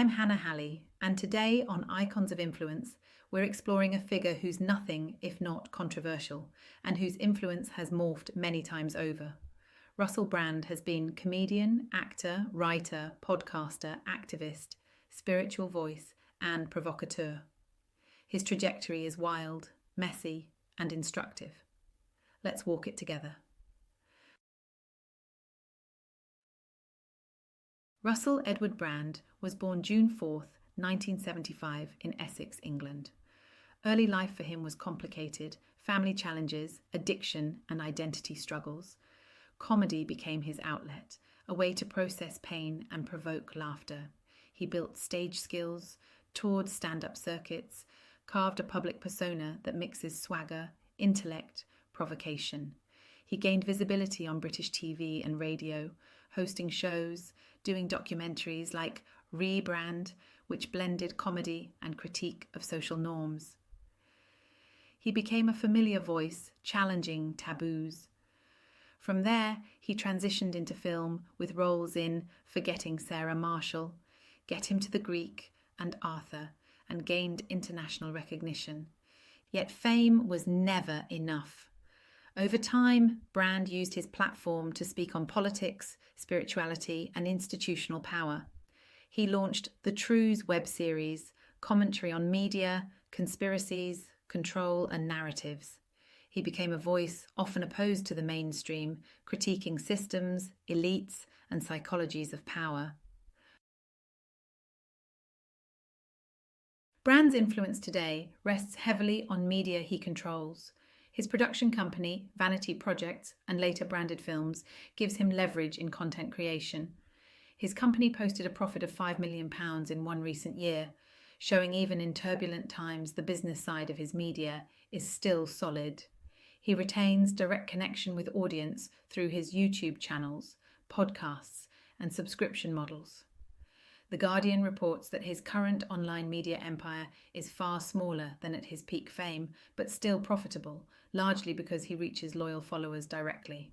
I'm Hannah Halley, and today on Icons of Influence, we're exploring a figure who's nothing if not controversial, and whose influence has morphed many times over. Russell Brand has been comedian, actor, writer, podcaster, activist, spiritual voice, and provocateur. His trajectory is wild, messy, and instructive. Let's walk it together. Russell Edward Brand was born June 4th, 1975 in Essex, England. Early life for him was complicated, family challenges, addiction and identity struggles. Comedy became his outlet, a way to process pain and provoke laughter. He built stage skills, toured stand-up circuits, carved a public persona that mixes swagger, intellect, provocation. He gained visibility on British TV and radio, hosting shows, doing documentaries like Rebrand, which blended comedy and critique of social norms. He became a familiar voice, challenging taboos. From there, he transitioned into film with roles in Forgetting Sarah Marshall, Get Him to the Greek, and Arthur, and gained international recognition. Yet fame was never enough. Over time, Brand used his platform to speak on politics, spirituality, and institutional power. He launched the Truths web series, commentary on media, conspiracies, control, and narratives. He became a voice often opposed to the mainstream, critiquing systems, elites, and psychologies of power. Brand's influence today rests heavily on media he controls. His production company, Vanity Projects, and later Branded Films, gives him leverage in content creation. His company posted a profit of £5 million in one recent year, showing even in turbulent times the business side of his media is still solid. He retains direct connection with audience through his YouTube channels, podcasts, and subscription models. The Guardian reports that his current online media empire is far smaller than at his peak fame, but still profitable, largely because he reaches loyal followers directly.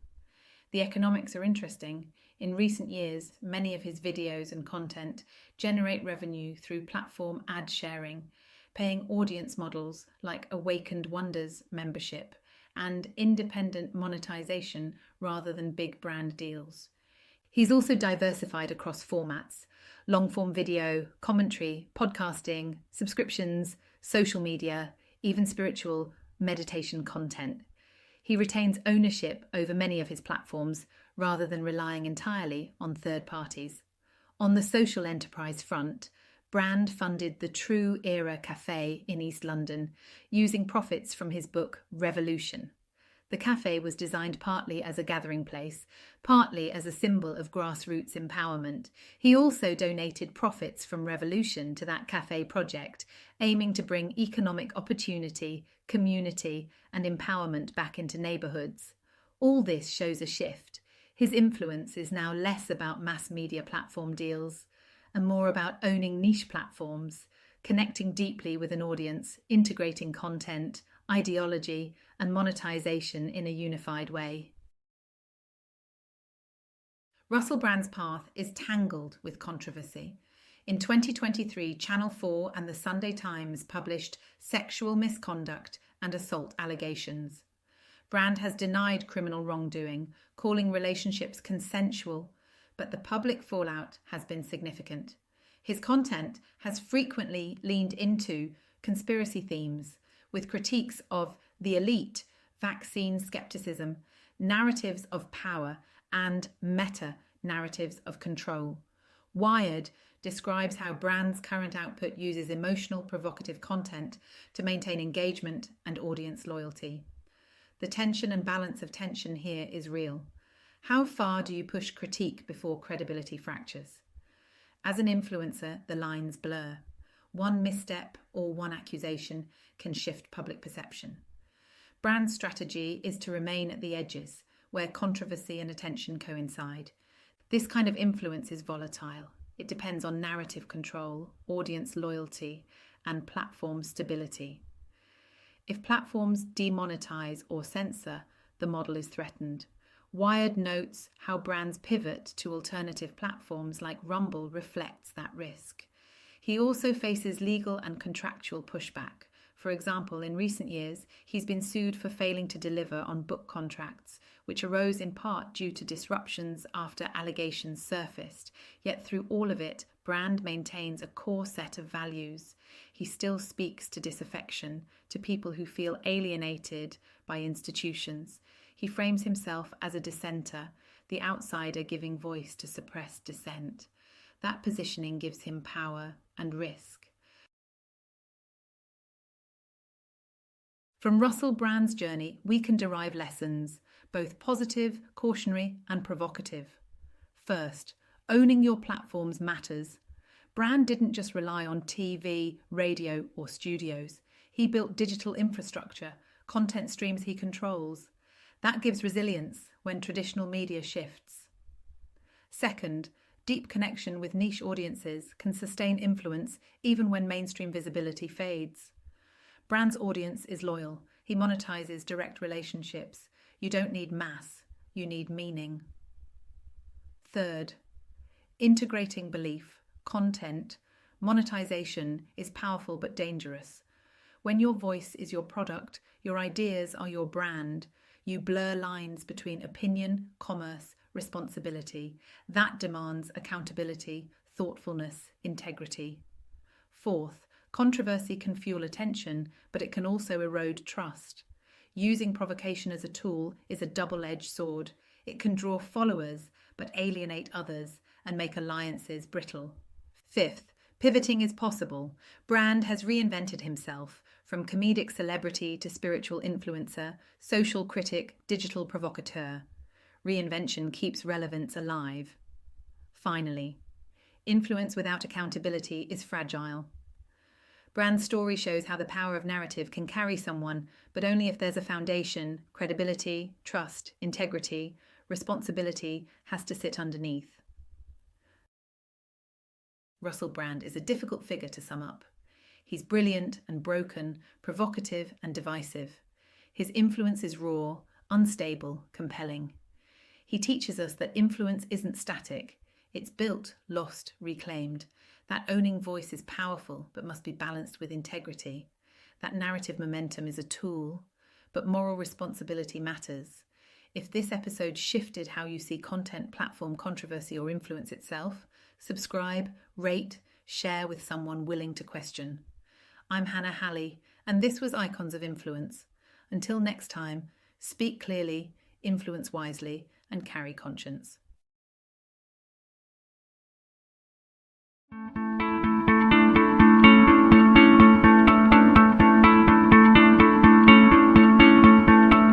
The economics are interesting. In recent years, many of his videos and content generate revenue through platform ad sharing, paying audience models like Awakened Wonders membership, and independent monetization rather than big brand deals. He's also diversified across formats: long-form video, commentary, podcasting, subscriptions, social media, even spiritual meditation content. He retains ownership over many of his platforms rather than relying entirely on third parties. On the social enterprise front, Brand funded the True Era Cafe in East London, using profits from his book Revolution. The cafe was designed partly as a gathering place, partly as a symbol of grassroots empowerment. He also donated profits from Revolution to that cafe project, aiming to bring economic opportunity, community, and empowerment back into neighbourhoods. All this shows a shift. His influence is now less about mass media platform deals and more about owning niche platforms, connecting deeply with an audience, integrating content, ideology, and monetization in a unified way. Russell Brand's path is tangled with controversy. In 2023, Channel 4 and the Sunday Times published sexual misconduct and assault allegations. Brand has denied criminal wrongdoing, calling relationships consensual, but the public fallout has been significant. His content has frequently leaned into conspiracy themes, with critiques of the elite, vaccine skepticism, narratives of power, and meta-narratives of control. Wired describes how Brand's current output uses emotional, provocative content to maintain engagement and audience loyalty. The tension and balance of tension here is real. How far do you push critique before credibility fractures? As an influencer, the lines blur. One misstep or one accusation can shift public perception. Brand's strategy is to remain at the edges, where controversy and attention coincide. This kind of influence is volatile. It depends on narrative control, audience loyalty, and platform stability. If platforms demonetize or censor, the model is threatened. Wired notes how Brand's pivot to alternative platforms like Rumble reflects that risk. He also faces legal and contractual pushback. For example, in recent years, he's been sued for failing to deliver on book contracts, which arose in part due to disruptions after allegations surfaced. Yet through all of it, Brand maintains a core set of values. He still speaks to disaffection, to people who feel alienated by institutions. He frames himself as a dissenter, the outsider giving voice to suppressed dissent. That positioning gives him power and risk. From Russell Brand's journey, we can derive lessons, both positive, cautionary, and provocative. First, owning your platforms matters. Brand didn't just rely on TV, radio, or studios. He built digital infrastructure, content streams he controls. That gives resilience when traditional media shifts. Second, deep connection with niche audiences can sustain influence even when mainstream visibility fades. Brand's audience is loyal. He monetizes direct relationships. You don't need mass, you need meaning. Third, integrating belief, content, monetization is powerful but dangerous. When your voice is your product, your ideas are your brand, you blur lines between opinion, commerce, responsibility. That demands accountability, thoughtfulness, integrity. Fourth, controversy can fuel attention, but it can also erode trust. Using provocation as a tool is a double-edged sword. It can draw followers, but alienate others and make alliances brittle. Fifth, pivoting is possible. Brand has reinvented himself, from comedic celebrity to spiritual influencer, social critic, digital provocateur. Reinvention keeps relevance alive. Finally, influence without accountability is fragile. Brand's story shows how the power of narrative can carry someone, but only if there's a foundation. Credibility, trust, integrity, responsibility has to sit underneath. Russell Brand is a difficult figure to sum up. He's brilliant and broken, provocative and divisive. His influence is raw, unstable, compelling. He teaches us that influence isn't static. It's built, lost, reclaimed. That owning voice is powerful, but must be balanced with integrity. That narrative momentum is a tool, but moral responsibility matters. If this episode shifted how you see content, platform, controversy, or influence itself, subscribe, rate, share with someone willing to question. I'm Hannah Halley, and this was Icons of Influence. Until next time, speak clearly, influence wisely, and carry conscience.